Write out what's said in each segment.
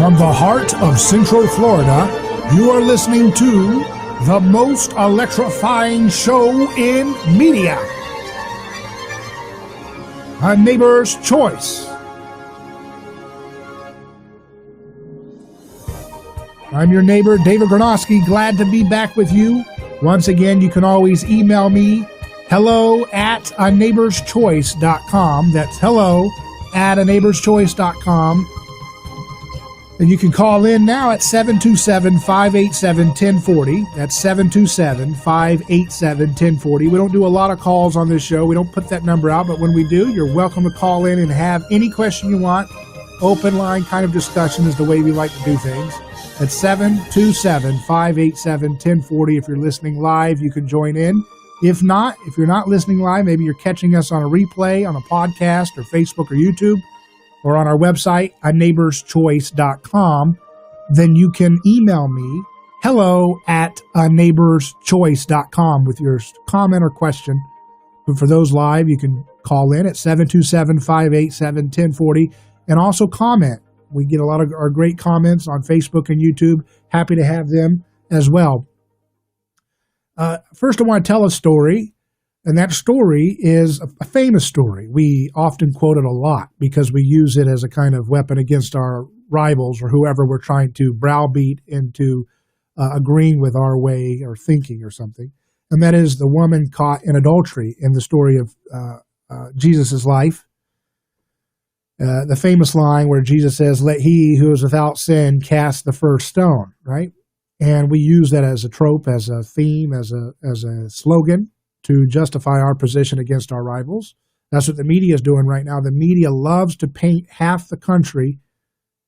From the heart of Central Florida, you are listening to the most electrifying show in media, A Neighbor's Choice. I'm your neighbor, David Gornoski, glad to be back with you. Once again, you can always email me, hello@aneighborschoice.com. That's hello@aneighborschoice.com. And you can call in now at 727-587-1040. That's 727-587-1040. We don't do a lot of calls on this show. We don't put that number out, but when we do, you're welcome to call in and have any question you want. Open line kind of discussion is the way we like to do things. At 727-587-1040. If you're listening live, you can join in. If not, if you're not listening live, maybe you're catching us on a replay, on a podcast, or Facebook or YouTube, or on our website, aneighborschoice.com, then you can email me, hello@aneighborschoice.com with your comment or question. But for those live, you can call in at 727-587-1040 and also comment. We get a lot of our great comments on Facebook and YouTube. Happy to have them as well. First, I want to tell a story, and that story is a famous story. We often quote it a lot because we use it as a kind of weapon against our rivals or whoever we're trying to browbeat into agreeing with our way or thinking or something. And that is the woman caught in adultery in the story of Jesus' life. The famous line where Jesus says, "Let he who is without sin cast the first stone," right? And we use that as a trope, as a theme, as a slogan to justify our position against our rivals. That's what the media is doing right now. The media loves to paint half the country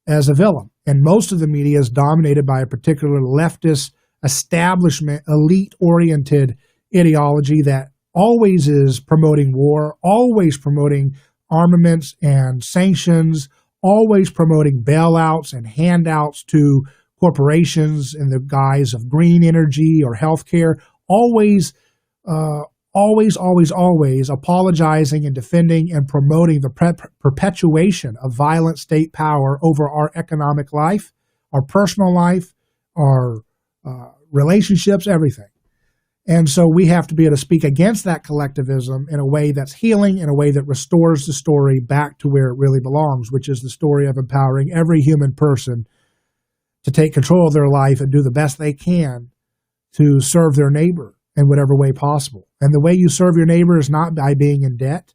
as a villain. And most of the media is dominated by a particular leftist establishment, elite-oriented ideology that always is promoting war, always promoting armaments and sanctions, always promoting bailouts and handouts to corporations in the guise of green energy or healthcare, always apologizing and defending and promoting the perpetuation of violent state power over our economic life, our personal life, our relationships, everything. And so we have to be able to speak against that collectivism in a way that's healing, in a way that restores the story back to where it really belongs, which is the story of empowering every human person to take control of their life and do the best they can to serve their neighbor in whatever way possible. And the way you serve your neighbor is not by being in debt.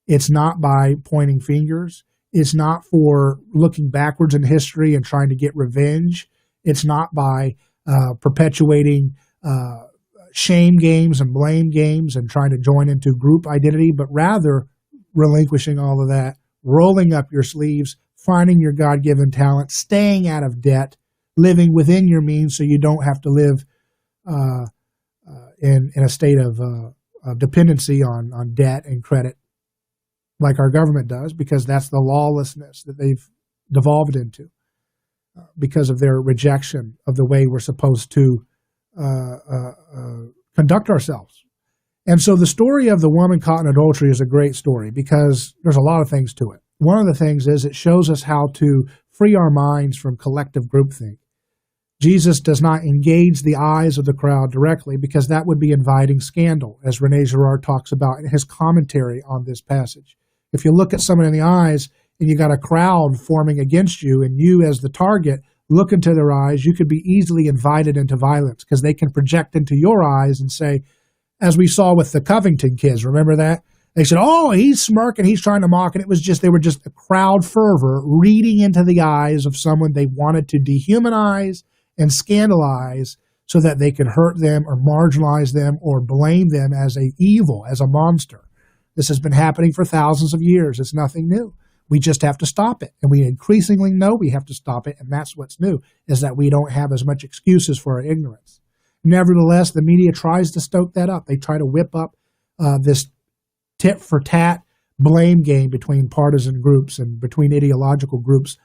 It's not by pointing fingers. It's not for looking backwards in history and trying to get revenge. It's not by perpetuating shame games and blame games and trying to join into group identity, but rather relinquishing all of that, rolling up your sleeves, finding your God-given talent, staying out of debt, living within your means so you don't have to live in a state of dependency on debt and credit like our government does, because that's the lawlessness that they've devolved into because of their rejection of the way we're supposed to conduct ourselves. And so the story of the woman caught in adultery is a great story because there's a lot of things to it. One of the things is it shows us how to free our minds from collective groupthink. Jesus does not engage the eyes of the crowd directly because that would be inviting scandal, as Rene Girard talks about in his commentary on this passage. If you look at someone in the eyes and you got a crowd forming against you and you as the target look into their eyes, you could be easily invited into violence because they can project into your eyes and say, as we saw with the Covington kids, remember that? They said, "Oh, he's smirking, he's trying to mock," and they were just a crowd fervor reading into the eyes of someone they wanted to dehumanize and scandalize so that they could hurt them or marginalize them or blame them as a evil, as a monster. This has been happening for thousands of years. It's nothing new. We just have to stop it. And we increasingly know we have to stop it. And that's what's new, is that we don't have as much excuses for our ignorance. Nevertheless, the media tries to stoke that up. They try to whip up this tit for tat blame game between partisan groups and between ideological groups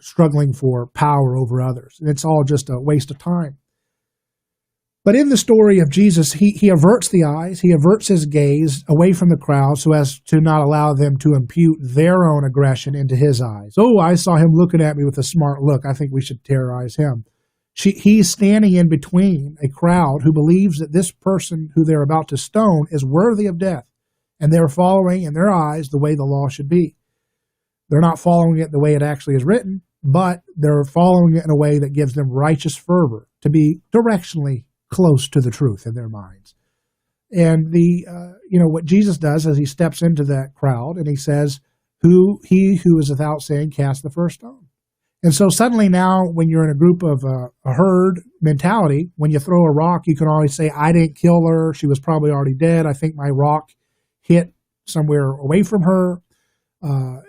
struggling for power over others. And it's all just a waste of time. But in the story of Jesus, he averts the eyes, he averts his gaze away from the crowd so as to not allow them to impute their own aggression into his eyes. Oh, I saw him looking at me with a smart look. I think we should terrorize him. He's standing in between a crowd who believes that this person who they're about to stone is worthy of death, and they're following in their eyes the way the law should be. They're not following it the way it actually is written, but they're following it in a way that gives them righteous fervor to be directionally close to the truth in their minds. And what Jesus does is he steps into that crowd and he says, he who is without sin cast the first stone. And so suddenly now, when you're in a group of a herd mentality, when you throw a rock, you can always say, I didn't kill her. She was probably already dead. I think my rock hit somewhere away from her.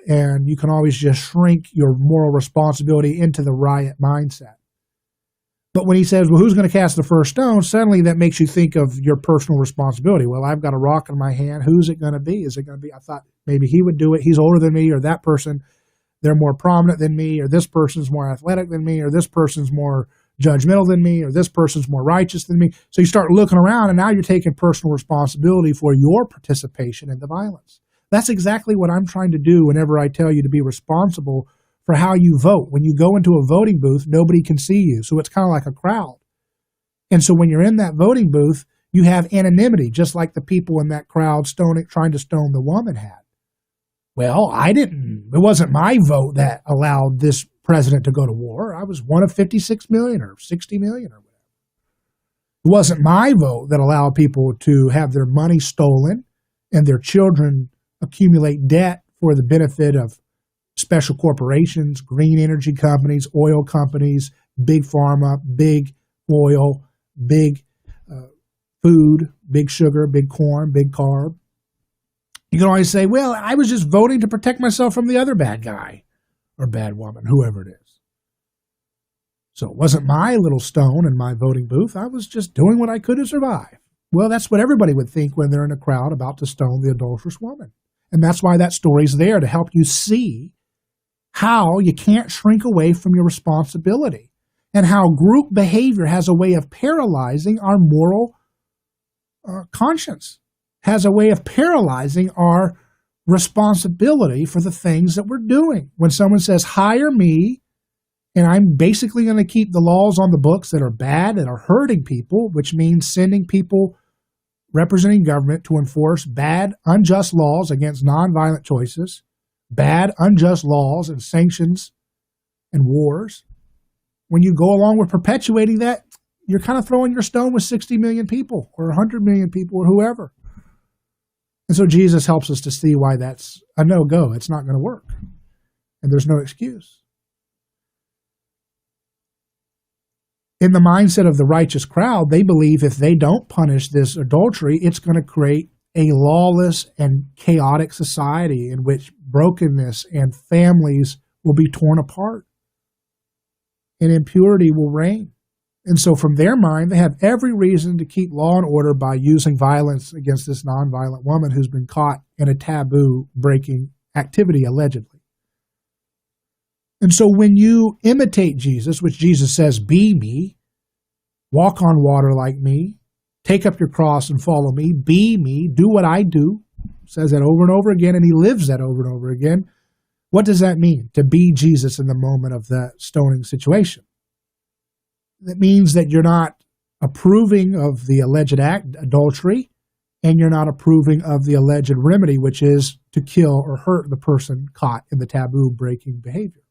And you can always just shrink your moral responsibility into the riot mindset. But when he says, well, who's going to cast the first stone? Suddenly that makes you think of your personal responsibility. Well, I've got a rock in my hand. Who's it going to be? Is it going to be, I thought maybe he would do it. He's older than me, or that person, they're more prominent than me, or this person's more athletic than me, or this person's more judgmental than me, or this person's more righteous than me. So you start looking around, and now you're taking personal responsibility for your participation in the violence. That's exactly what I'm trying to do whenever I tell you to be responsible for how you vote. When you go into a voting booth, nobody can see you, so it's kind of like a crowd. And so when you're in that voting booth, you have anonymity, just like the people in that crowd trying to stone the woman had. Well, it wasn't my vote that allowed this president to go to war. I was one of 56 million or 60 million or whatever. It wasn't my vote that allowed people to have their money stolen and their children accumulate debt for the benefit of special corporations, green energy companies, oil companies, big pharma, big oil, big food, big sugar, big corn, big carb. You can always say, well, I was just voting to protect myself from the other bad guy or bad woman, whoever it is. So it wasn't my little stone in my voting booth. I was just doing what I could to survive. Well, that's what everybody would think when they're in a crowd about to stone the adulterous woman. And that's why that story's there, to help you see how you can't shrink away from your responsibility, and how group behavior has a way of paralyzing our moral conscience, has a way of paralyzing our responsibility for the things that we're doing. When someone says, hire me, and I'm basically going to keep the laws on the books that are bad, that are hurting people, which means sending people representing government to enforce bad, unjust laws against nonviolent choices, bad, unjust laws and sanctions and wars. When you go along with perpetuating that, you're kind of throwing your stone with 60 million people or 100 million people or whoever. And so Jesus helps us to see why that's a no-go. It's not going to work. And there's no excuse. In the mindset of the righteous crowd, they believe if they don't punish this adultery, it's going to create a lawless and chaotic society in which brokenness and families will be torn apart and impurity will reign. And so from their mind, they have every reason to keep law and order by using violence against this nonviolent woman who's been caught in a taboo breaking activity, allegedly. And so when you imitate Jesus, which Jesus says, be me, walk on water like me, take up your cross and follow me, be me, do what I do, says that over and over again, and he lives that over and over again. What does that mean, to be Jesus in the moment of that stoning situation? That means that you're not approving of the alleged act, adultery, and you're not approving of the alleged remedy, which is to kill or hurt the person caught in the taboo breaking behavior.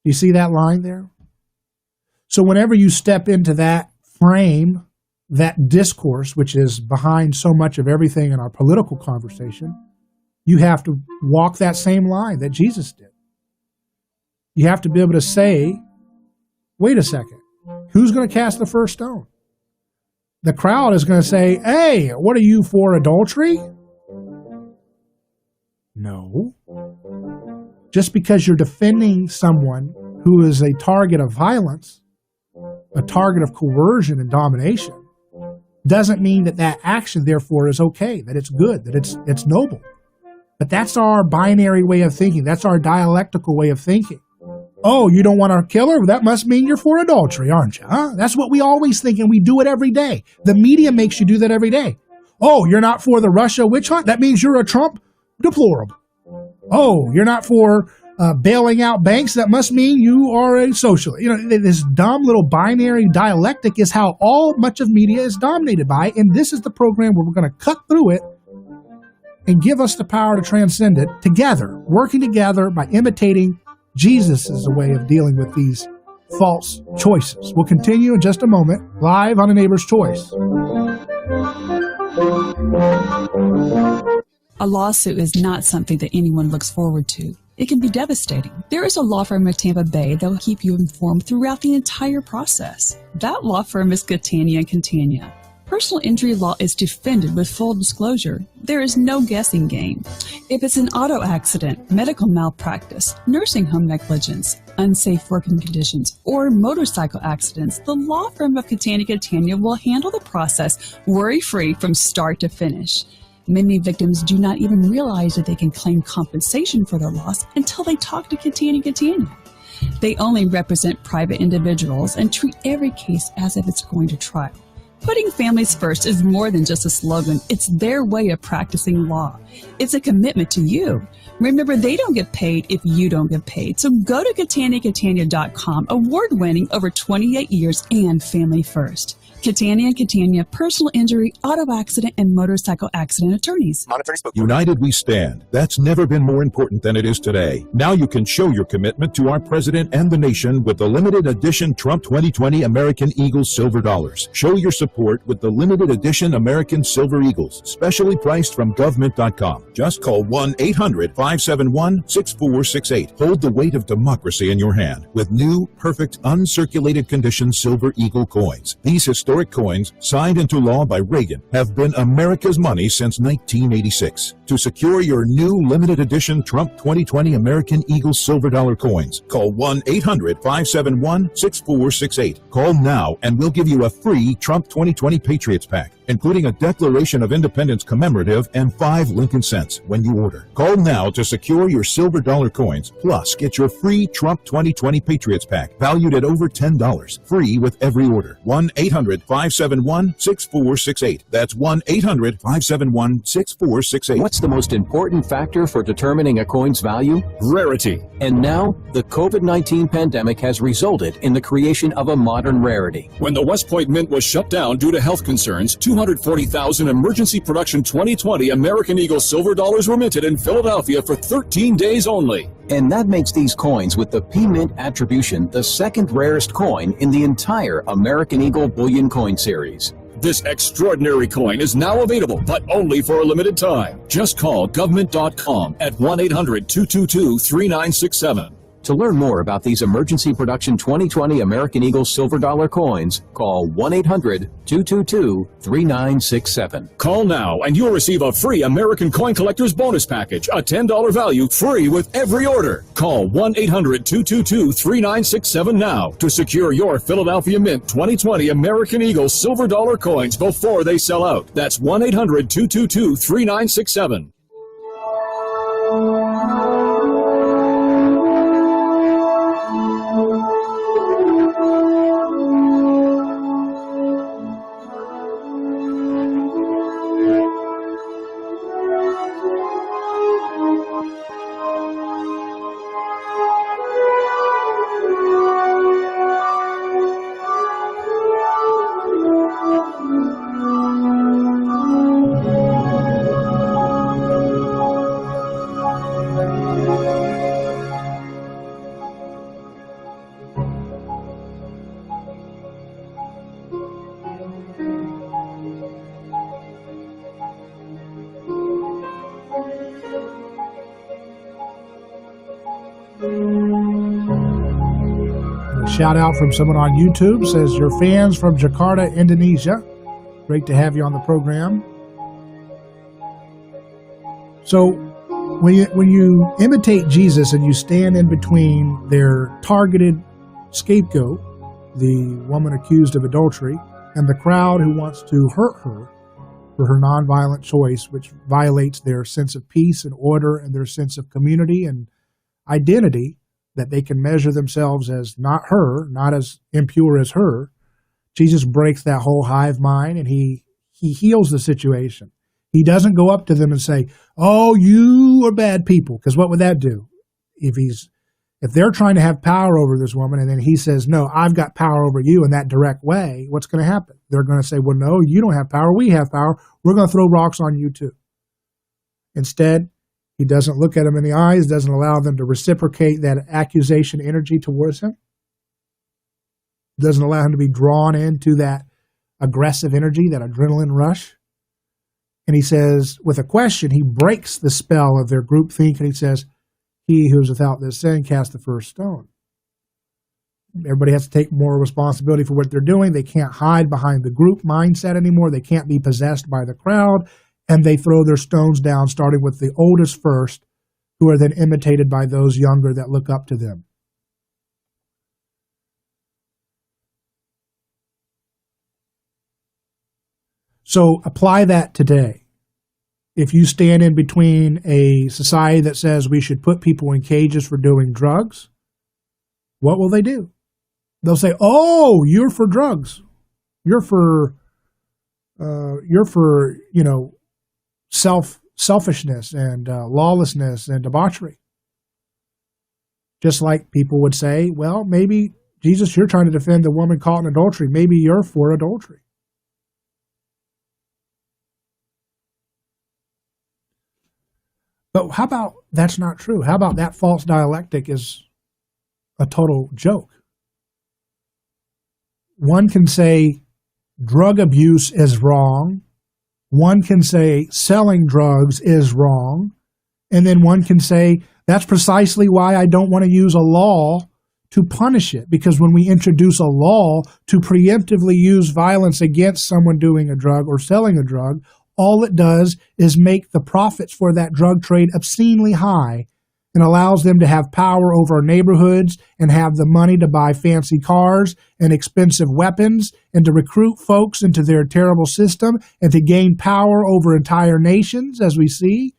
Do you see that line there? So whenever you step into that frame, that discourse, which is behind so much of everything in our political conversation, you have to walk that same line that Jesus did. You have to be able to say, wait a second, who's going to cast the first stone? The crowd is going to say, hey, what are you for, adultery? No. Just because you're defending someone who is a target of violence, a target of coercion and domination, doesn't mean that that action, therefore, is okay, that it's good, that it's noble. But that's our binary way of thinking. That's our dialectical way of thinking. Oh, you don't want to kill her? That must mean you're for adultery, aren't you? Huh? That's what we always think, and we do it every day. The media makes you do that every day. Oh, you're not for the Russia witch hunt? That means you're a Trump deplorable. Oh, you're not for bailing out banks? That must mean you are a socialist. This dumb little binary dialectic is how much of media is dominated by, and this is the program where we're going to cut through it and give us the power to transcend it together, working together by imitating Jesus is a way of dealing with these false choices. We'll continue in just a moment, live on A Neighbor's Choice. A lawsuit is not something that anyone looks forward to. It can be devastating. There is a law firm in Tampa Bay that will keep you informed throughout the entire process. That law firm is Catania & Catania. Personal injury law is defended with full disclosure. There is no guessing game. If it's an auto accident, medical malpractice, nursing home negligence, unsafe working conditions, or motorcycle accidents, the law firm of Catania & Catania will handle the process worry-free from start to finish. Many victims do not even realize that they can claim compensation for their loss until they talk to Catania & Catania. They only represent private individuals and treat every case as if it's going to trial. Putting families first is more than just a slogan. It's their way of practicing law. It's a commitment to you. Remember, they don't get paid if you don't get paid. So go to CataniaCatania.com, award-winning over 28 years and family first. Catania & Catania, personal injury, auto accident, and motorcycle accident attorneys. United we stand. That's never been more important than it is today. Now you can show your commitment to our president and the nation with the limited edition Trump 2020 American Eagles Silver Dollars. Show your support with the limited edition American Silver Eagles, specially priced from government.com. Just call 1-800-571-6468. Hold the weight of democracy in your hand with new, perfect, uncirculated condition Silver Eagle coins. These historic coins, signed into law by Reagan, have been America's money since 1986. To secure your new limited edition Trump 2020 American Eagle Silver Dollar coins, call 1-800-571-6468. Call now and we'll give you a free Trump 2020 Patriots Pack, including a Declaration of Independence commemorative and 5 Lincoln cents when you order. Call now to secure your silver dollar coins, plus get your free Trump 2020 Patriots Pack, valued at over $10, free with every order. 1-800-571-6468. That's 1-800-571-6468. What's the most important factor for determining a coin's value? Rarity. And now, the COVID-19 pandemic has resulted in the creation of a modern rarity. When the West Point Mint was shut down due to health concerns, 240,000 emergency production 2020 American Eagle silver dollars were minted in Philadelphia for 13 days only. And that makes these coins with the P-Mint attribution the second rarest coin in the entire American Eagle bullion coin series. This extraordinary coin is now available, but only for a limited time. Just call government.com at 1-800-222-3967. To learn more about these emergency production 2020 American Eagle silver dollar coins, call 1-800-222-3967. Call now and you'll receive a free American Coin Collector's Bonus Package, a $10 value, free with every order. Call 1-800-222-3967 now to secure your Philadelphia Mint 2020 American Eagle silver dollar coins before they sell out. That's 1-800-222-3967. Shout out from someone on YouTube, says, your fans from Jakarta, Indonesia. Great to have you on the program. So when you imitate Jesus and you stand in between their targeted scapegoat, the woman accused of adultery, and the crowd who wants to hurt her for her nonviolent choice, which violates their sense of peace and order and their sense of community and identity, that they can measure themselves as not her, not as impure as her, Jesus breaks that whole hive mind and he heals the situation. He doesn't go up to them and say, oh, you are bad people, because what would that do? If they're trying to have power over this woman and then he says, no, I've got power over you in that direct way, what's going to happen? They're going to say, well, no, you don't have power. We have power. We're going to throw rocks on you too. Instead, he doesn't look at them in the eyes, doesn't allow them to reciprocate that accusation energy towards him, doesn't allow him to be drawn into that aggressive energy, that adrenaline rush. And he says, with a question, he breaks the spell of their groupthink and he says, he who is without this sin cast the first stone. Everybody has to take more responsibility for what they're doing. They can't hide behind the group mindset anymore. They can't be possessed by the crowd. And they throw their stones down, starting with the oldest first, who are then imitated by those younger that look up to them. So apply that today. If you stand in between a society that says we should put people in cages for doing drugs, what will they do? They'll say, oh, you're for drugs. You're for selfishness and lawlessness and debauchery. Just like people would say, well, maybe, Jesus, you're trying to defend the woman caught in adultery. Maybe you're for adultery. But how about that's not true? How about that false dialectic is a total joke? One can say drug abuse is wrong. One can say selling drugs is wrong. And then one can say that's precisely why I don't want to use a law to punish it. Because when we introduce a law to preemptively use violence against someone doing a drug or selling a drug, all it does is make the profits for that drug trade obscenely high and allows them to have power over our neighborhoods and have the money to buy fancy cars and expensive weapons and to recruit folks into their terrible system and to gain power over entire nations, as we see,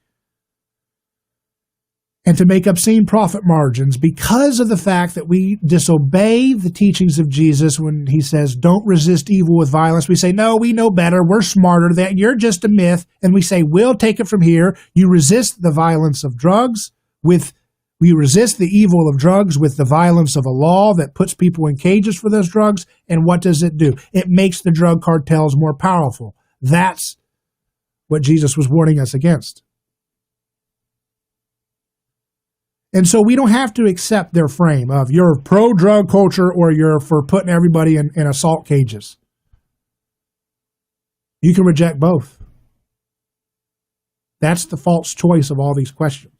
and to make obscene profit margins because of the fact that we disobey the teachings of Jesus when he says, don't resist evil with violence. We say, no, we know better. We're smarter. That you're just a myth. And we say, we'll take it from here. You resist the violence of drugs we resist the evil of drugs with the violence of a law that puts people in cages for those drugs. And what does it do? It makes the drug cartels more powerful. That's what Jesus was warning us against. And so we don't have to accept their frame of you're pro-drug culture or you're for putting everybody in assault cages. You can reject both. That's the false choice of all these questions.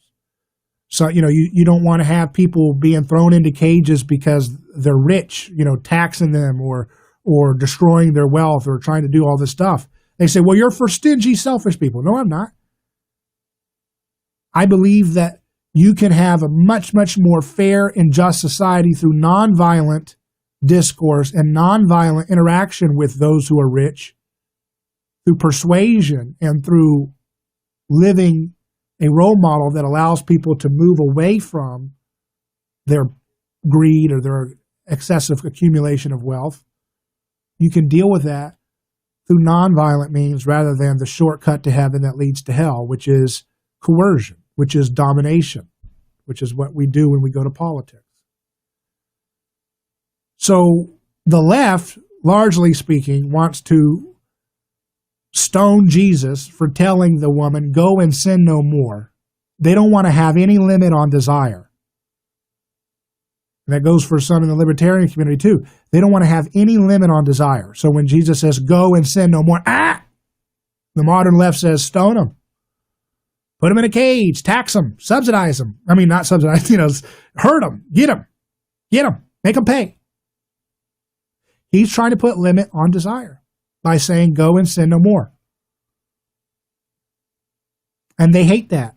So, you don't want to have people being thrown into cages because they're rich, taxing them or destroying their wealth or trying to do all this stuff. They say, well, you're for stingy, selfish people. No, I'm not. I believe that you can have a much, much more fair and just society through nonviolent discourse and nonviolent interaction with those who are rich, through persuasion and through living a role model that allows people to move away from their greed or their excessive accumulation of wealth. You can deal with that through nonviolent means rather than the shortcut to heaven that leads to hell, which is coercion, which is domination, which is what we do when we go to politics. So the left, largely speaking, wants to stone Jesus for telling the woman, go and sin no more. They don't want to have any limit on desire. And that goes for some in the libertarian community too. They don't want to have any limit on desire. So when Jesus says, go and sin no more, the modern left says, stone them. Put them in a cage, tax them, subsidize them. I mean, not subsidize, hurt them, get them, make them pay. He's trying to put limit on desire by saying, go and sin no more. And they hate that.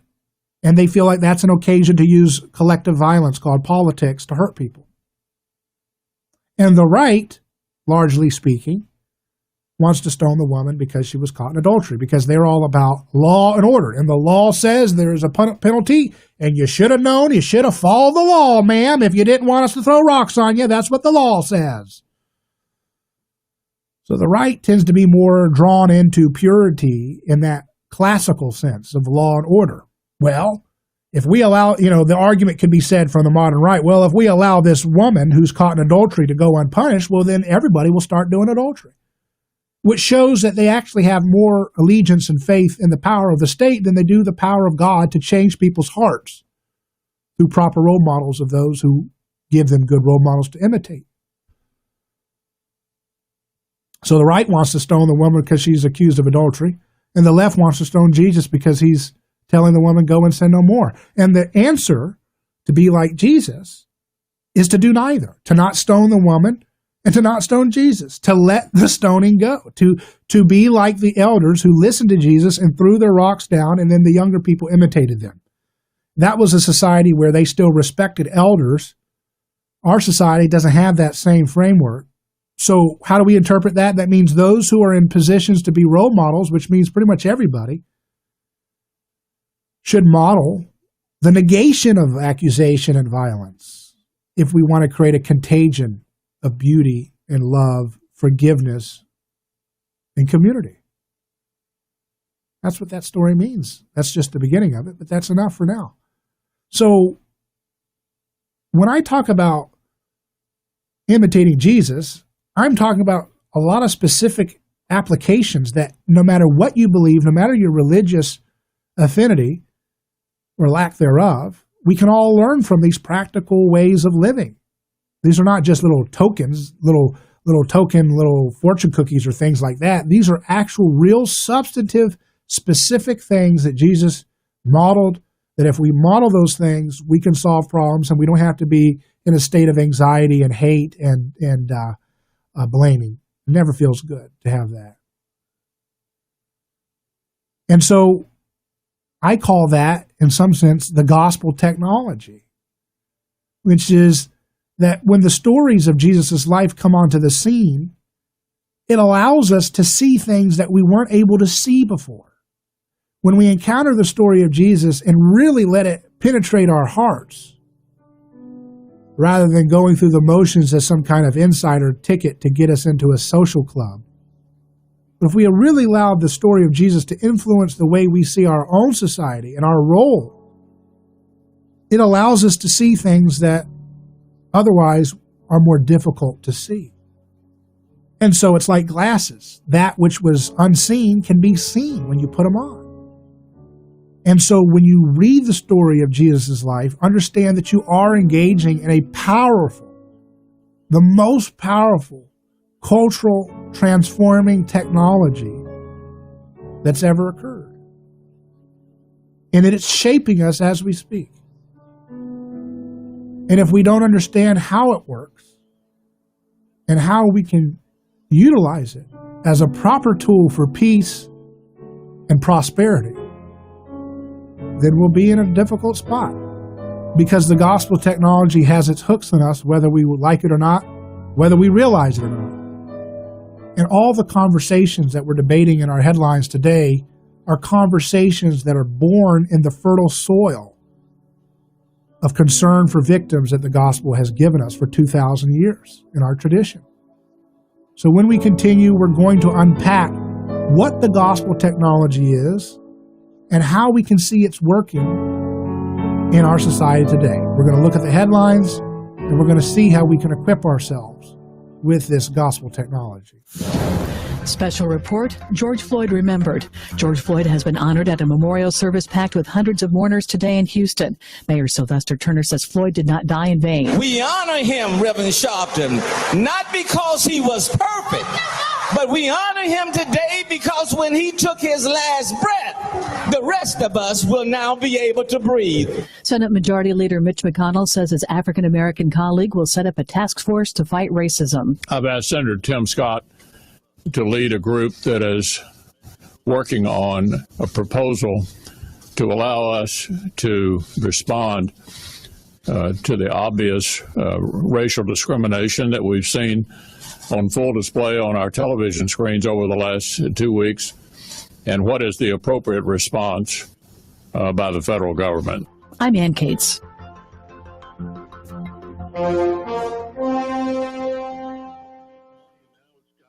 And they feel like that's an occasion to use collective violence called politics to hurt people. And the right, largely speaking, wants to stone the woman because she was caught in adultery, because they're all about law and order. And the law says there is a penalty, and you should have known, you should have followed the law, ma'am. If you didn't want us to throw rocks on you, that's what the law says. So the right tends to be more drawn into purity in that classical sense of law and order. Well, if we allow, the argument could be said from the modern right, well, if we allow this woman who's caught in adultery to go unpunished, well, then everybody will start doing adultery, which shows that they actually have more allegiance and faith in the power of the state than they do the power of God to change people's hearts through proper role models of those who give them good role models to imitate. So the right wants to stone the woman because she's accused of adultery, and the left wants to stone Jesus because he's telling the woman, go and sin no more. And the answer to be like Jesus is to do neither, to not stone the woman and to not stone Jesus, to let the stoning go, to be like the elders who listened to Jesus and threw their rocks down, and then the younger people imitated them. That was a society where they still respected elders. Our society doesn't have that same framework. So how do we interpret that? That means those who are in positions to be role models, which means pretty much everybody, should model the negation of accusation and violence if we want to create a contagion of beauty and love, forgiveness, and community. That's what that story means. That's just the beginning of it, but that's enough for now. So when I talk about imitating Jesus, I'm talking about a lot of specific applications that no matter what you believe, no matter your religious affinity or lack thereof, we can all learn from these practical ways of living. These are not just little tokens, little fortune cookies or things like that. These are actual, real, substantive, specific things that Jesus modeled, that if we model those things, we can solve problems and we don't have to be in a state of anxiety and hate and blaming. It never feels good to have that. And so I call that, in some sense, the gospel technology, which is that when the stories of Jesus' life come onto the scene, it allows us to see things that we weren't able to see before. When we encounter the story of Jesus and really let it penetrate our hearts, rather than going through the motions as some kind of insider ticket to get us into a social club. But if we have really allowed the story of Jesus to influence the way we see our own society and our role, it allows us to see things that otherwise are more difficult to see. And so it's like glasses. That which was unseen can be seen when you put them on. And so when you read the story of Jesus' life, understand that you are engaging in a powerful, the most powerful cultural transforming technology that's ever occurred. And it's shaping us as we speak. And if we don't understand how it works and how we can utilize it as a proper tool for peace and prosperity, then we'll be in a difficult spot, because the gospel technology has its hooks in us, whether we would like it or not, whether we realize it or not. And all the conversations that we're debating in our headlines today are conversations that are born in the fertile soil of concern for victims that the gospel has given us for 2,000 years in our tradition. So when we continue, we're going to unpack what the gospel technology is and how we can see it's working in our society today. We're going to look at the headlines, and we're going to see how we can equip ourselves with this gospel technology. Special report, George Floyd remembered. George Floyd has been honored at a memorial service packed with hundreds of mourners today in Houston. Mayor Sylvester Turner says Floyd did not die in vain. We honor him, Reverend Sharpton, not because he was perfect, but we honor him today because when he took his last breath, the rest of us will now be able to breathe. Senate Majority Leader Mitch McConnell says his African-American colleague will set up a task force to fight racism. I've asked Senator Tim Scott to lead a group that is working on a proposal to allow us to respond to the obvious racial discrimination that we've seen on full display on our television screens over the last 2 weeks? And what is the appropriate response by the federal government? I'm Ann Cates.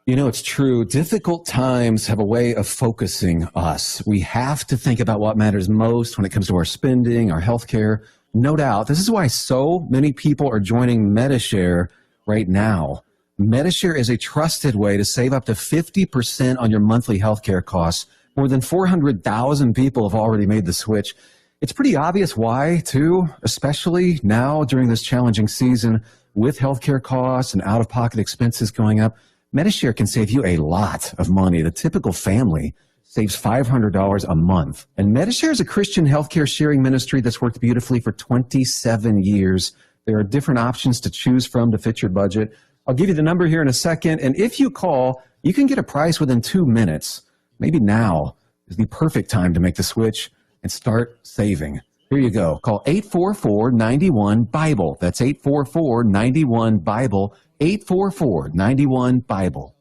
You know, it's true. Difficult times have a way of focusing us. We have to think about what matters most when it comes to our spending, our health care. No doubt. This is why so many people are joining Medi-Share right now. Medi-Share is a trusted way to save up to 50% on your monthly health care costs. More than 400,000 people have already made the switch. It's pretty obvious why, too, especially now during this challenging season with health care costs and out-of-pocket expenses going up. Medi-Share can save you a lot of money. The typical family saves $500 a month. And Medi-Share is a Christian healthcare sharing ministry that's worked beautifully for 27 years. There are different options to choose from to fit your budget. I'll give you the number here in a second. And if you call, you can get a price within 2 minutes. Maybe now is the perfect time to make the switch and start saving. Here you go. Call 844-91-BIBLE. That's 844-91-BIBLE. 844-91-BIBLE.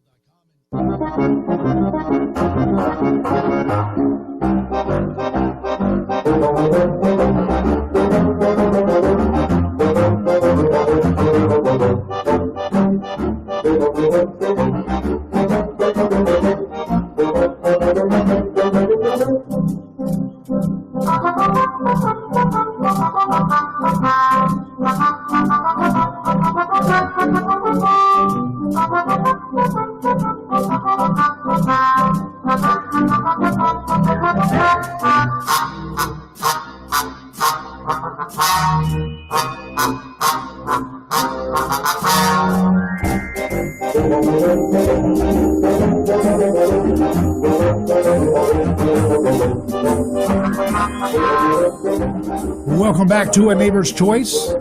Welcome back to A Neighbor's Choice.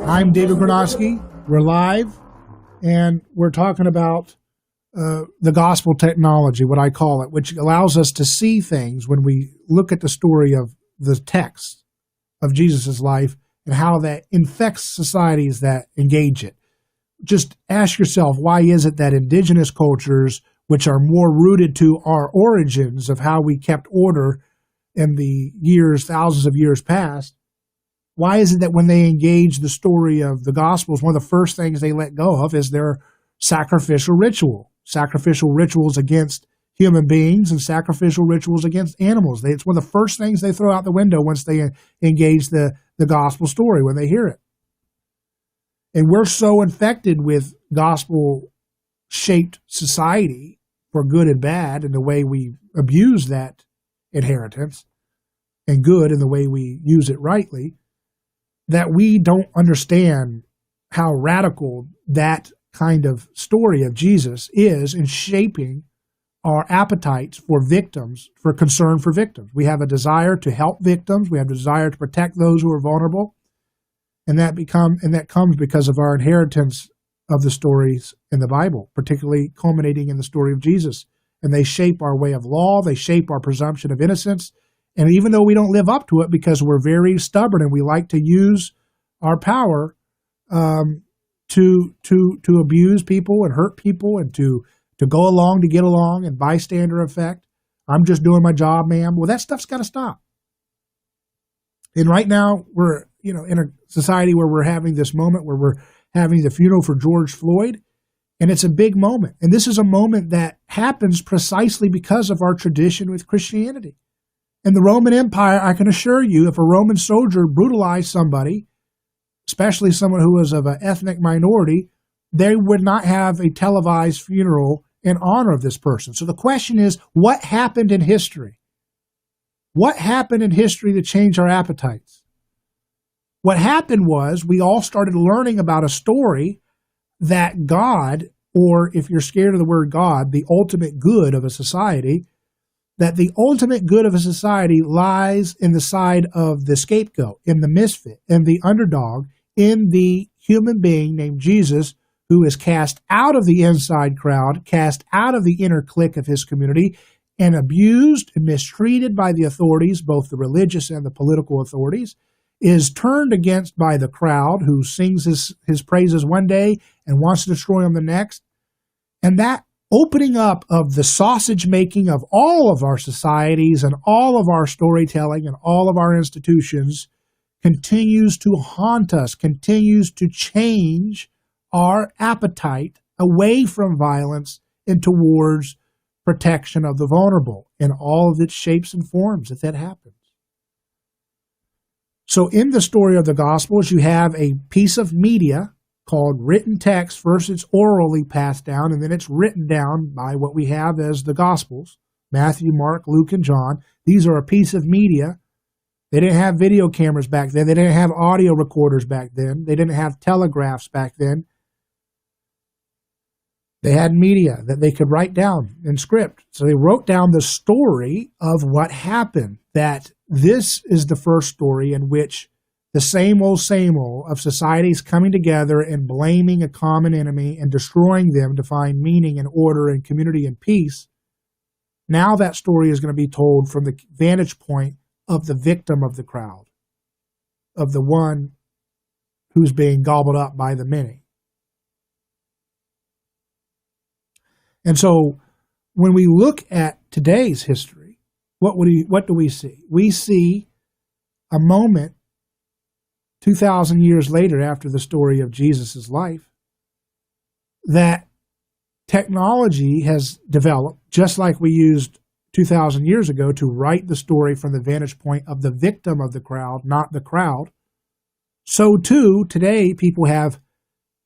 I'm David Gornoski. We're live, and we're talking about the gospel technology, what I call it, which allows us to see things when we look at the story of the text of Jesus' life and how that infects societies that engage it. Just ask yourself, why is it that indigenous cultures, which are more rooted to our origins of how we kept order in the years, thousands of years past, why is it that when they engage the story of the Gospels, one of the first things they let go of is their sacrificial rituals against human beings and sacrificial rituals against animals? It's one of the first things they throw out the window once they engage the gospel story, when they hear it. And we're so infected with gospel-shaped society for good and bad, and the way we abuse that inheritance, and good in the way we use it rightly, that we don't understand how radical that kind of story of Jesus is in shaping our appetites for victims, for concern for victims. We have a desire to help victims. We have a desire to protect those who are vulnerable. And that comes because of our inheritance of the stories in the Bible, particularly culminating in the story of Jesus. And they shape our way of law. They shape our presumption of innocence. And even though we don't live up to it because we're very stubborn and we like to use our power to abuse people and hurt people and to go along to get along and bystander effect. I'm just doing my job, ma'am. Well, that stuff's got to stop. And right now we're in a society where we're having this moment where we're having the funeral for George Floyd, and it's a big moment. And this is a moment that happens precisely because of our tradition with Christianity. In the Roman Empire, I can assure you, if a Roman soldier brutalized somebody, especially someone who was of an ethnic minority, they would not have a televised funeral in honor of this person. So the question is, what happened in history? What happened in history to change our appetites? What happened was we all started learning about a story that God, or if you're scared of the word God, the ultimate good of a society, that the ultimate good of a society lies in the side of the scapegoat, in the misfit, in the underdog, in the human being named Jesus, who is cast out of the inside crowd, cast out of the inner clique of his community, and abused and mistreated by the authorities, both the religious and the political authorities, is turned against by the crowd who sings his praises one day and wants to destroy him the next. And that opening up of the sausage making of all of our societies and all of our storytelling and all of our institutions continues to haunt us, continues to change our appetite away from violence and towards protection of the vulnerable in all of its shapes and forms if that happens. So in the story of the Gospels, you have a piece of media called written text. First it's orally passed down, and then it's written down by what we have as the Gospels, Matthew, Mark, Luke, and John. These are a piece of media. They didn't have video cameras back then. They didn't have audio recorders back then. They didn't have telegraphs back then. They had media that they could write down in script. So they wrote down the story of what happened, that this is the first story in which the same old of societies coming together and blaming a common enemy and destroying them to find meaning and order and community and peace. Now that story is going to be told from the vantage point of the victim of the crowd, of the one who's being gobbled up by the many. And so when we look at today's history, what do we see? We see a moment 2,000 years later after the story of Jesus' life that technology has developed, just like we used 2,000 years ago to write the story from the vantage point of the victim of the crowd, not the crowd. So too, today people have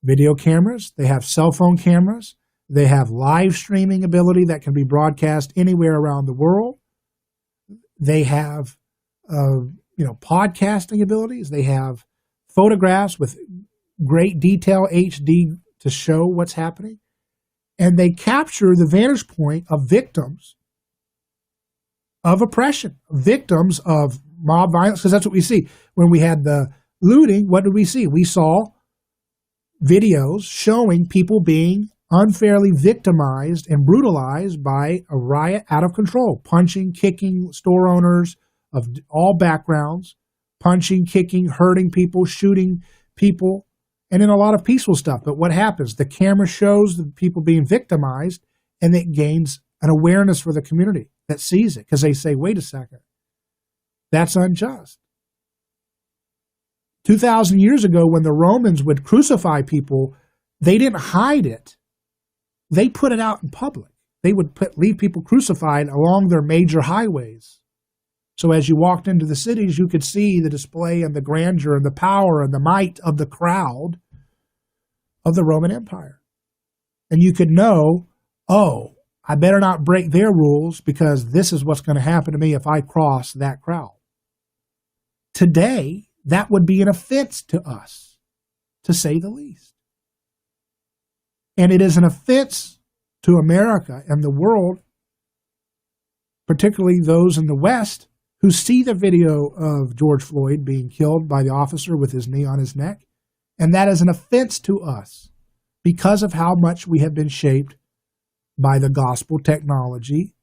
video cameras, they have cell phone cameras, they have live streaming ability that can be broadcast anywhere around the world. They have, podcasting abilities. They have photographs with great detail, HD, to show what's happening. And they capture the vantage point of victims of oppression, victims of mob violence, because that's what we see. When we had the looting, what did we see? We saw videos showing people being unfairly victimized and brutalized by a riot out of control, punching, kicking store owners of all backgrounds, punching, kicking, hurting people, shooting people, and then a lot of peaceful stuff. But what happens? The camera shows the people being victimized, and it gains an awareness for the community that sees it, because they say, wait a second, that's unjust. 2,000 years ago, when the Romans would crucify people, they didn't hide it. They put it out in public. They would leave people crucified along their major highways. So as you walked into the cities, you could see the display and the grandeur and the power and the might of the crowd of the Roman Empire. And you could know, oh, I better not break their rules because this is what's going to happen to me if I cross that crowd. Today, that would be an offense to us, to say the least. And it is an offense to America and the world, particularly those in the West, who see the video of George Floyd being killed by the officer with his knee on his neck. And that is an offense to us because of how much we have been shaped by the gospel technology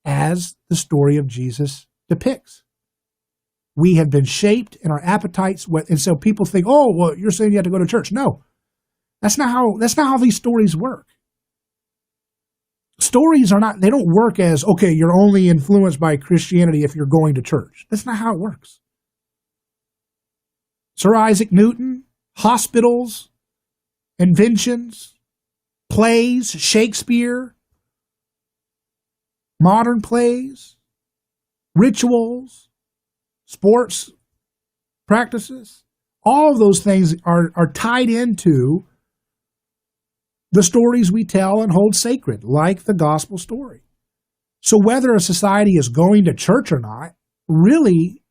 as the story of Jesus depicts. We have been shaped in our appetites. And so people think, oh, well, you're saying you have to go to church. No, that's not how these stories work. Stories they don't work as, okay, you're only influenced by Christianity if you're going to church. That's not how it works. Sir Isaac Newton, hospitals, inventions, plays, Shakespeare, modern plays, rituals, sports practices, all of those things are tied into the stories we tell and hold sacred, like the gospel story. So whether a society is going to church or not really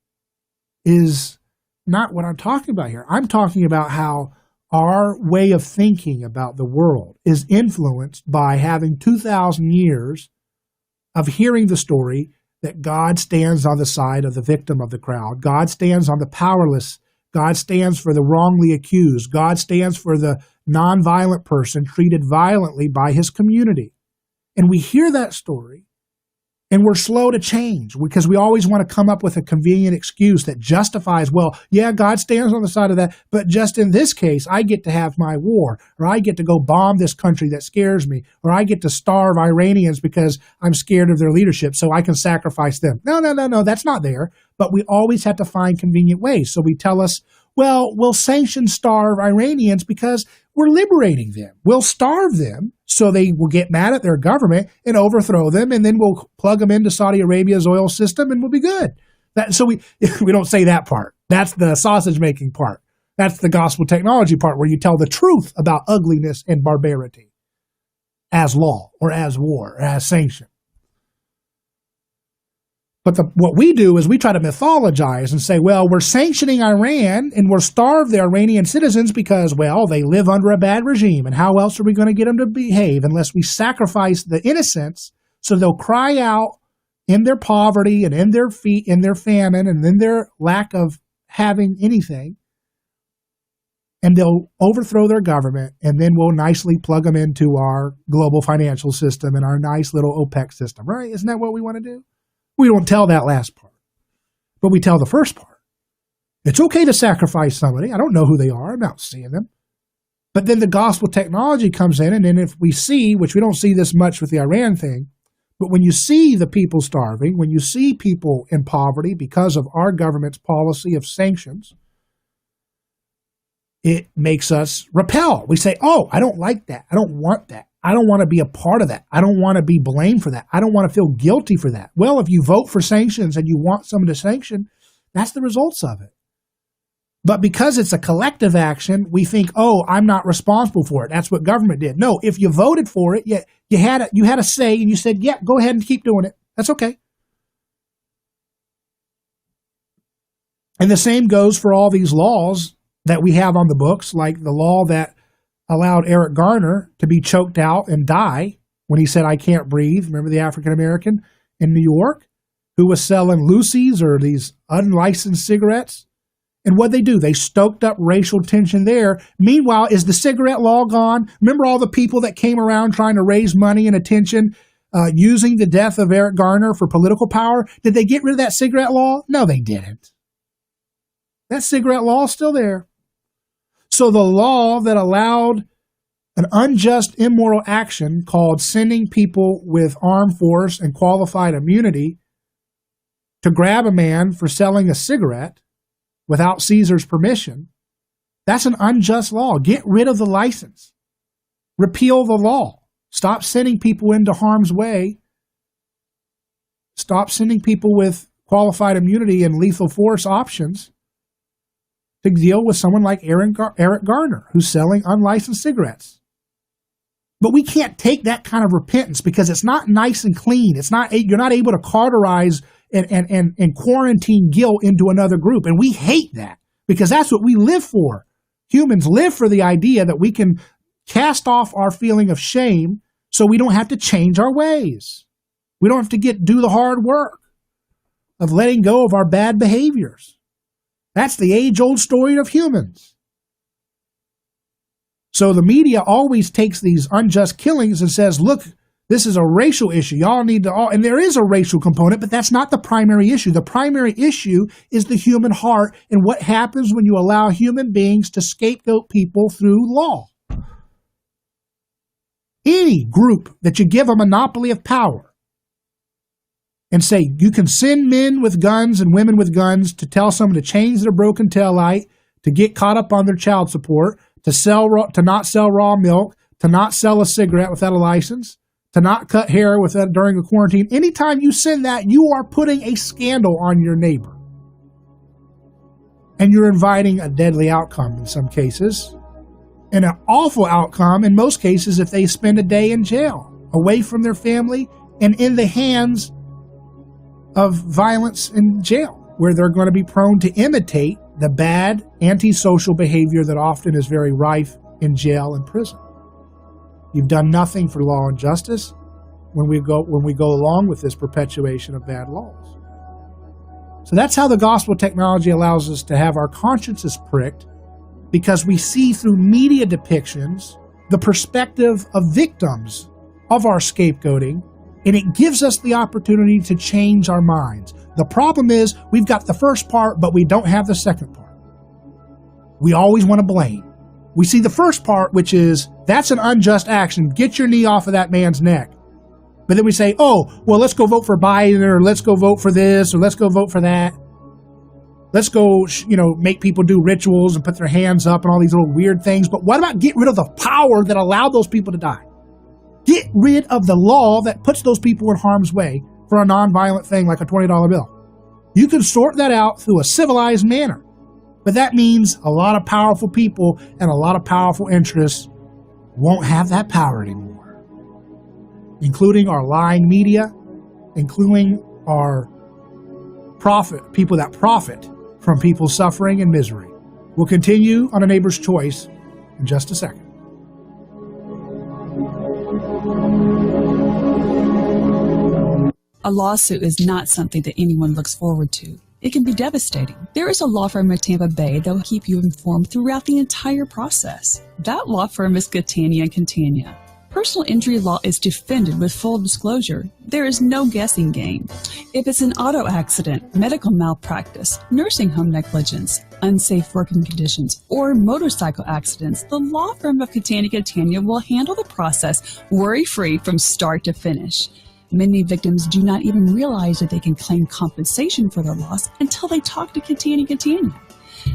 is not what I'm talking about here. I'm talking about how our way of thinking about the world is influenced by having 2,000 years of hearing the story that God stands on the side of the victim of the crowd. God stands on the powerless. God stands for the wrongly accused. God stands for the nonviolent person treated violently by his community. And we hear that story, And we're slow to change because we always want to come up with a convenient excuse that justifies, well, yeah, God stands on the side of that, but just in this case, I get to have my war, or I get to go bomb this country that scares me, or I get to starve Iranians because I'm scared of their leadership, so I can sacrifice them. No, that's not there. But we always have to find convenient ways. So we tell us, well, we'll sanction starve Iranians because we're liberating them. We'll starve them so they will get mad at their government and overthrow them, and then we'll plug them into Saudi Arabia's oil system and we'll be good. So we don't say that part. That's the sausage-making part. That's the gospel technology part where you tell the truth about ugliness and barbarity as law or as war or as sanction. But what we do is we try to mythologize and say, well, we're sanctioning Iran and we'll starve the Iranian citizens because, well, they live under a bad regime. And how else are we going to get them to behave unless we sacrifice the innocents so they'll cry out in their poverty and in their famine and in their lack of having anything. And they'll overthrow their government, and then we'll nicely plug them into our global financial system and our nice little OPEC system, right? Isn't that what we want to do? We don't tell that last part, but we tell the first part. It's okay to sacrifice somebody. I don't know who they are. I'm not seeing them. But then the gospel technology comes in, and then if we see, which we don't see this much with the Iran thing, but when you see the people starving, when you see people in poverty because of our government's policy of sanctions, it makes us repel. We say, oh, I don't like that. I don't want that. I don't want to be a part of that. I don't want to be blamed for that. I don't want to feel guilty for that. Well, if you vote for sanctions and you want someone to sanction, that's the results of it. But because it's a collective action, we think, oh, I'm not responsible for it. That's what government did. No, if you voted for it, you had a say and you said, yeah, go ahead and keep doing it. That's okay. And the same goes for all these laws that we have on the books, like the law that allowed Eric Garner to be choked out and die when he said, I can't breathe. Remember the African-American in New York who was selling Lucy's or these unlicensed cigarettes? And what'd they do? They stoked up racial tension there. Meanwhile, is the cigarette law gone? Remember all the people that came around trying to raise money and attention using the death of Eric Garner for political power? Did they get rid of that cigarette law? No, they didn't. That cigarette law is still there. So the law that allowed an unjust, immoral action called sending people with armed force and qualified immunity to grab a man for selling a cigarette without Caesar's permission, that's an unjust law. Get rid of the license. Repeal the law. Stop sending people into harm's way. Stop sending people with qualified immunity and lethal force options to deal with someone like Eric Garner, who's selling unlicensed cigarettes. But we can't take that kind of repentance because it's not nice and clean. You're not able to cauterize and quarantine guilt into another group. And we hate that because that's what we live for. Humans live for the idea that we can cast off our feeling of shame so we don't have to change our ways. We don't have to do the hard work of letting go of our bad behaviors. That's the age-old story of humans. So the media always takes these unjust killings and says, look, this is a racial issue. Y'all need to, and there is a racial component, but that's not the primary issue. The primary issue is the human heart and what happens when you allow human beings to scapegoat people through law. Any group that you give a monopoly of power and say you can send men with guns and women with guns to tell someone to change their broken taillight, to get caught up on their child support, to not sell raw milk, to not sell a cigarette without a license, to not cut hair during a quarantine. Anytime you send that, you are putting a scandal on your neighbor. And you're inviting a deadly outcome in some cases, and an awful outcome in most cases if they spend a day in jail, away from their family and in the hands of violence in jail, where they're going to be prone to imitate the bad antisocial behavior that often is very rife in jail and prison. You've done nothing for law and justice when we go along with this perpetuation of bad laws. So that's how the gospel technology allows us to have our consciences pricked, because we see through media depictions the perspective of victims of our scapegoating And it gives us the opportunity to change our minds. The problem is we've got the first part, but we don't have the second part. We always want to blame. We see the first part, which is, that's an unjust action. Get your knee off of that man's neck. But then we say, oh, well, let's go vote for Biden, or let's go vote for this, or let's go vote for that. Let's go, make people do rituals and put their hands up and all these little weird things. But what about get rid of the power that allowed those people to die? Get rid of the law that puts those people in harm's way for a nonviolent thing like a $20 bill. You can sort that out through a civilized manner. But that means a lot of powerful people and a lot of powerful interests won't have that power anymore, including our lying media, including our people that profit from people's suffering and misery. We'll continue on A Neighbor's Choice in just a second. A lawsuit is not something that anyone looks forward to. It can be devastating. There is a law firm in Tampa Bay that will keep you informed throughout the entire process. That law firm is Catania & Catania. Personal injury law is defended with full disclosure. There is no guessing game. If it's an auto accident, medical malpractice, nursing home negligence, unsafe working conditions, or motorcycle accidents, the law firm of Catania & Catania will handle the process worry-free from start to finish. Many victims do not even realize that they can claim compensation for their loss until they talk to Catania & Catania.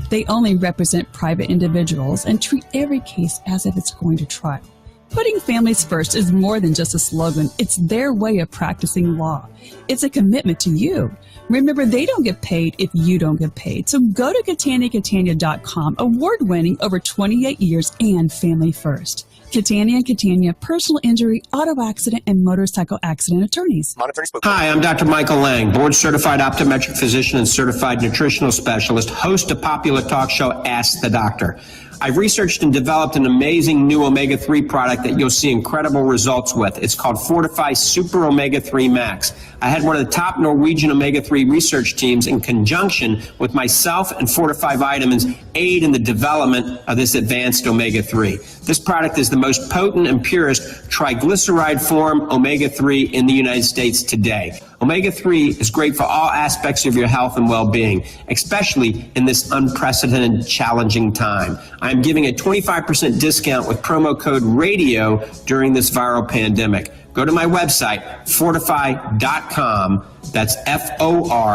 They only represent private individuals and treat every case as if it's going to trial. Putting families first is more than just a slogan. It's their way of practicing law. It's a commitment to you. Remember, they don't get paid if you don't get paid. So go to CataniaCatania.com, award-winning over 28 years and family first. Catania & Catania, personal injury, auto accident, and motorcycle accident attorneys. Hi, I'm Dr. Michael Lang, board-certified optometric physician and certified nutritional specialist, host of popular talk show Ask the Doctor. I've researched and developed an amazing new omega-3 product that you'll see incredible results with. It's called Fortify Super Omega-3 Max. I had one of the top Norwegian omega-3 research teams in conjunction with myself and Fortify Vitamins aid in the development of this advanced omega-3. This product is the most potent and purest triglyceride form omega-3 in the United States today. Omega-3 is great for all aspects of your health and well-being, especially in this unprecedented, challenging time. I'm giving a 25% discount with promo code RADIO during this viral pandemic. Go to my website, fortify.com. That's FORTIFEYE.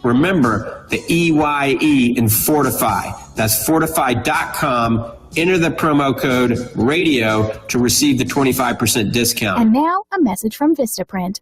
Remember the EYE in Fortify. That's fortify.com. Enter the promo code RADIO to receive the 25% discount. And now, a message from Vistaprint.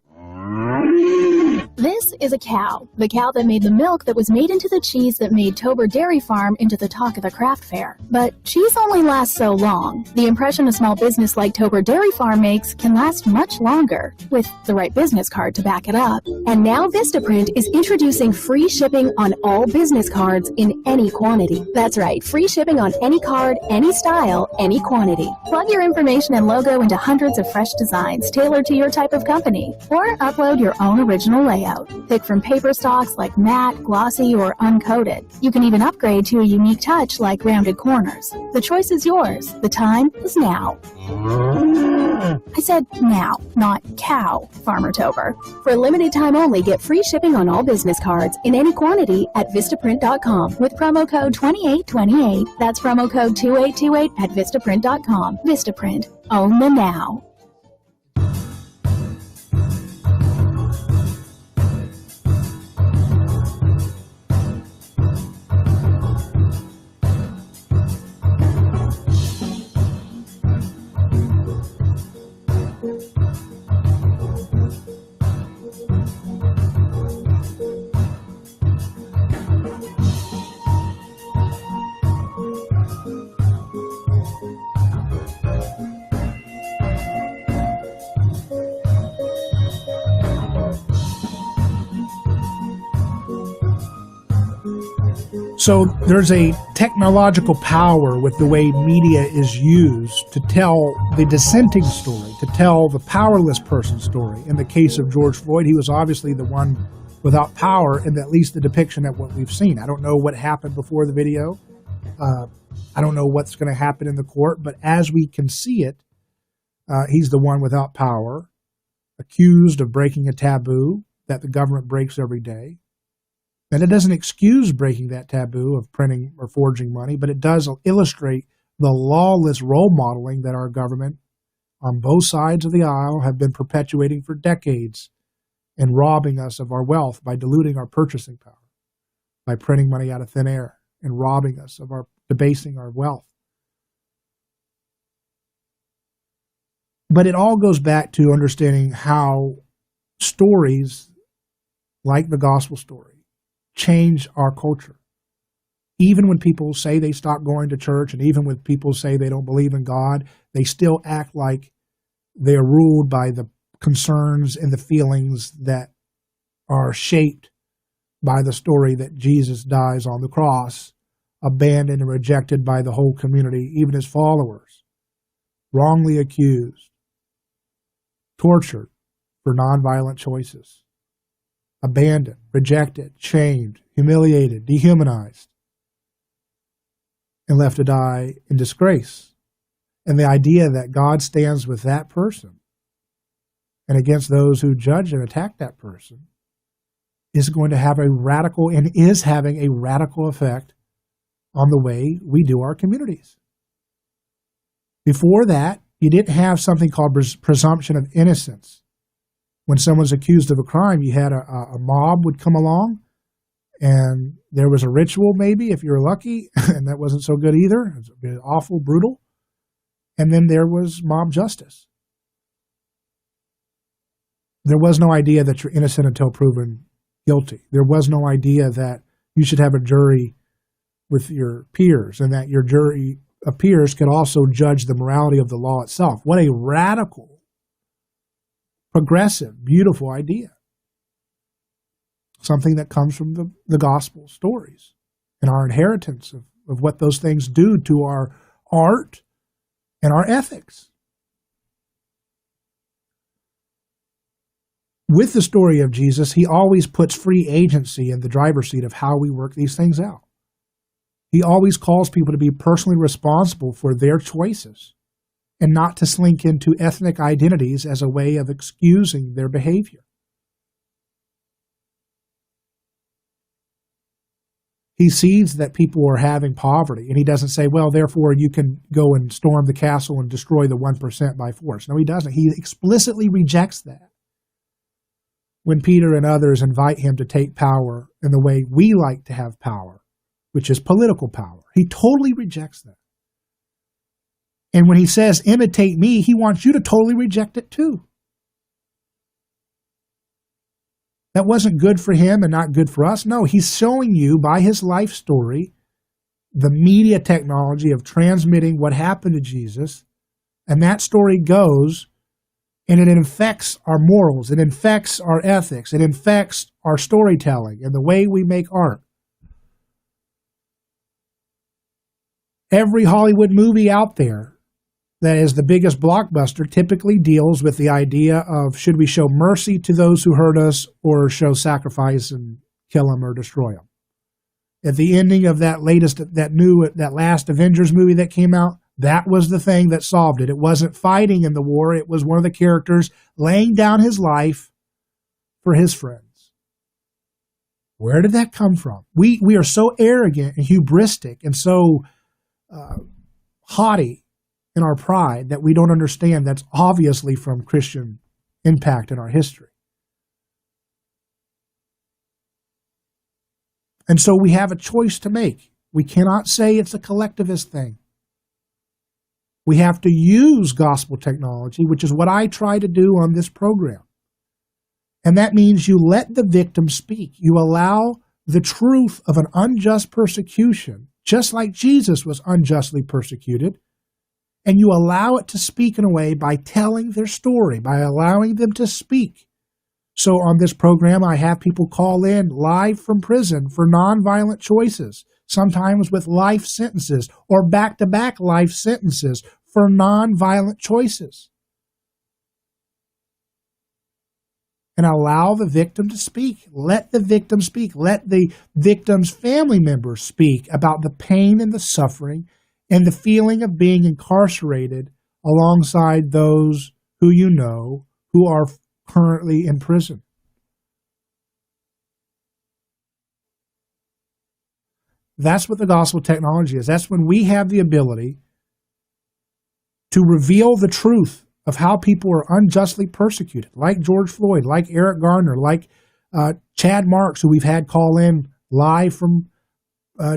This is a cow. The cow that made the milk that was made into the cheese that made Tober Dairy Farm into the talk of the craft fair. But cheese only lasts so long. The impression a small business like Tober Dairy Farm makes can last much longer, with the right business card to back it up. And now Vistaprint is introducing free shipping on all business cards in any quantity. That's right, free shipping on any card, any style, any quantity. Plug your information and logo into hundreds of fresh designs tailored to your type of company, or upload your own original layout. Pick from paper stocks like matte, glossy, or uncoated. You can even upgrade to a unique touch like rounded corners. The choice is yours. The time is now. I said now, not cow, Farmer Tober. For a limited time only, get free shipping on all business cards in any quantity at Vistaprint.com with promo code 2828. That's promo code 2828 at Vistaprint.com. Vistaprint. Own the now. So there's a technological power with the way media is used to tell the dissenting story, to tell the powerless person's story. In the case of George Floyd, he was obviously the one without power in at least the depiction of what we've seen. I don't know what happened before the video. I don't know what's going to happen in the court, but as we can see it, He's the one without power, accused of breaking a taboo that the government breaks every day. And it doesn't excuse breaking that taboo of printing or forging money, but it does illustrate the lawless role modeling that our government on both sides of the aisle have been perpetuating for decades and robbing us of our wealth by diluting our purchasing power, by printing money out of thin air and robbing us of debasing our wealth. But it all goes back to understanding how stories like the gospel story change our culture. Even when people say they stop going to church, and even when people say they don't believe in God, they still act like they are ruled by the concerns and the feelings that are shaped by the story that Jesus dies on the cross, abandoned and rejected by the whole community, even his followers, wrongly accused, tortured for nonviolent choices, abandoned, rejected, shamed, humiliated, dehumanized, and left to die in disgrace. And the idea that God stands with that person and against those who judge and attack that person is going to have a radical, and is having a radical effect on the way we do our communities. Before that, you didn't have something called presumption of innocence. When someone's accused of a crime, you had a mob would come along, and there was a ritual maybe, if you were lucky, and that wasn't so good either. It was awful, brutal. And then there was mob justice. There was no idea that you're innocent until proven guilty. There was no idea that you should have a jury with your peers, and that your jury of peers could also judge the morality of the law itself. What a radical, progressive, beautiful idea. Something that comes from the gospel stories and our inheritance of what those things do to our art and our ethics. With the story of Jesus, he always puts free agency in the driver's seat of how we work these things out. He always calls people to be personally responsible for their choices and not to slink into ethnic identities as a way of excusing their behavior. He sees that people are having poverty, and he doesn't say, well, therefore you can go and storm the castle and destroy the 1% by force. No, he doesn't. He explicitly rejects that. When Peter and others invite him to take power in the way we like to have power, which is political power, he totally rejects that. And when he says, imitate me, he wants you to totally reject it too. That wasn't good for him and not good for us. No, he's showing you by his life story the media technology of transmitting what happened to Jesus. And that story goes, and it infects our morals. It infects our ethics. It infects our storytelling and the way we make art. Every Hollywood movie out there that is the biggest blockbuster typically deals with the idea of, should we show mercy to those who hurt us or show sacrifice and kill them or destroy them? At the ending of that last Avengers movie that came out, that was the thing that solved it. It wasn't fighting in the war. It was one of the characters laying down his life for his friends. Where did that come from? We are so arrogant and hubristic and so haughty in our pride that we don't understand that's obviously from Christian impact in our history. And so we have a choice to make. We cannot say it's a collectivist thing. We have to use gospel technology, which is what I try to do on this program. And that means you let the victim speak. You allow the truth of an unjust persecution, just like Jesus was unjustly persecuted, and you allow it to speak in a way by telling their story, by allowing them to speak. So on this program, I have people call in live from prison for nonviolent choices, sometimes with life sentences or back-to-back life sentences for nonviolent choices. And allow the victim to speak. Let the victim speak. Let the victim's family members speak about the pain and the suffering and the feeling of being incarcerated alongside those who you know who are currently in prison. That's what the gospel technology is. That's when we have the ability to reveal the truth of how people are unjustly persecuted, like George Floyd, like Eric Garner, like Chad Marks, who we've had call in live from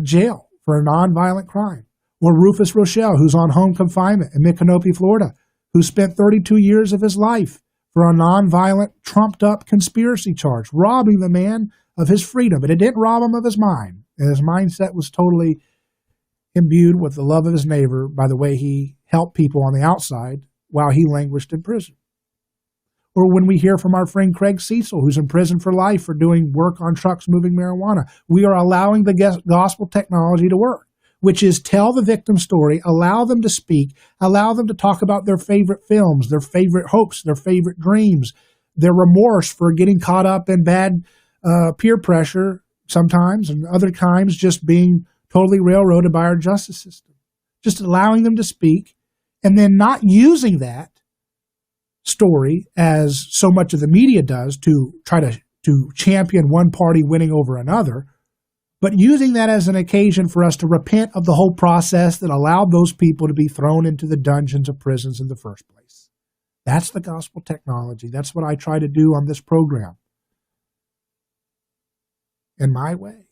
jail for a nonviolent crime, or Rufus Rochelle, who's on home confinement in Micanopy, Florida, who spent 32 years of his life for a nonviolent, trumped-up conspiracy charge, robbing the man of his freedom. But it didn't rob him of his mind. And his mindset was totally imbued with the love of his neighbor by the way he helped people on the outside while he languished in prison. Or when we hear from our friend Craig Cecil, who's in prison for life for doing work on trucks moving marijuana, we are allowing the gospel technology to work, which is tell the victim story, allow them to speak, allow them to talk about their favorite films, their favorite hopes, their favorite dreams, their remorse for getting caught up in bad peer pressure sometimes, and other times just being totally railroaded by our justice system. Just allowing them to speak, and then not using that story as so much of the media does to try to champion one party winning over another, but using that as an occasion for us to repent of the whole process that allowed those people to be thrown into the dungeons of prisons in the first place. That's the gospel technology. That's what I try to do on this program. In my way.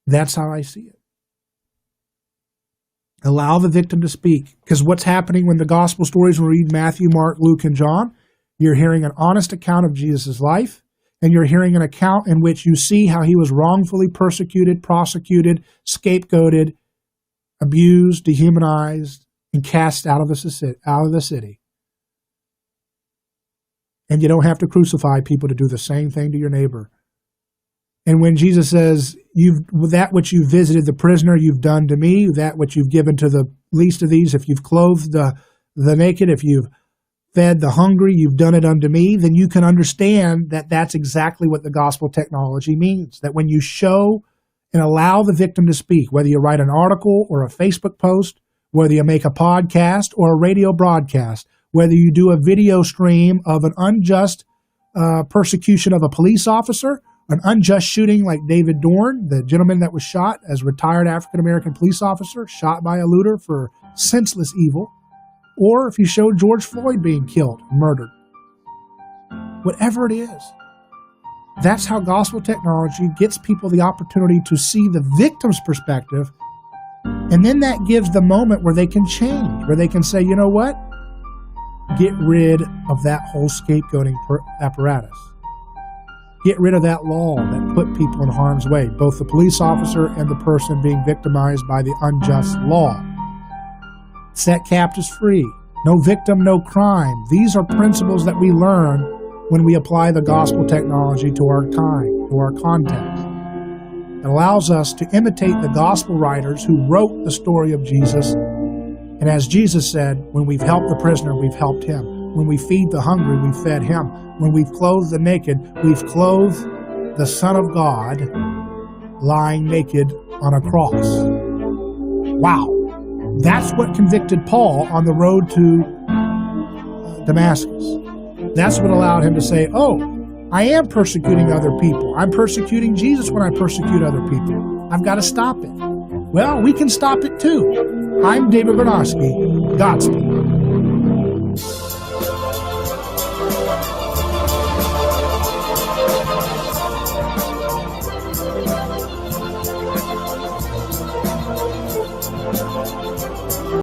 That's how I see it. Allow the victim to speak. Because what's happening when the gospel stories, when we read Matthew, Mark, Luke, and John, you're hearing an honest account of Jesus' life, and you're hearing an account in which you see how he was wrongfully persecuted, prosecuted, scapegoated, abused, dehumanized, and cast out of the city. And you don't have to crucify people to do the same thing to your neighbor. And when Jesus says, that which you visited the prisoner, you've done to me, that which you've given to the least of these, if you've clothed the naked, if you've fed the hungry, you've done it unto me, then you can understand that that's exactly what the gospel technology means. That when you show and allow the victim to speak, whether you write an article or a Facebook post, whether you make a podcast or a radio broadcast, whether you do a video stream of an unjust persecution of a police officer, an unjust shooting like David Dorn, the gentleman that was shot as a retired African-American police officer, shot by a looter for senseless evil, or if you show George Floyd being killed, murdered. Whatever it is, that's how gospel technology gets people the opportunity to see the victim's perspective, and then that gives the moment where they can change, where they can say, you know what? Get rid of that whole scapegoating apparatus. Get rid of that law that put people in harm's way, both the police officer and the person being victimized by the unjust law. Set captives free. No victim, no crime. These are principles that we learn when we apply the gospel technology to our time, to our context. It allows us to imitate the gospel writers who wrote the story of Jesus. And as Jesus said, when we've helped the prisoner, we've helped him. When we feed the hungry, we fed him. When we've clothed the naked, we've clothed the Son of God lying naked on a cross. Wow. That's what convicted Paul on the road to Damascus. That's what allowed him to say, oh, I am persecuting other people. I'm persecuting Jesus when I persecute other people. I've got to stop it. Well, we can stop it too. I'm David Gornoski. Godspeed.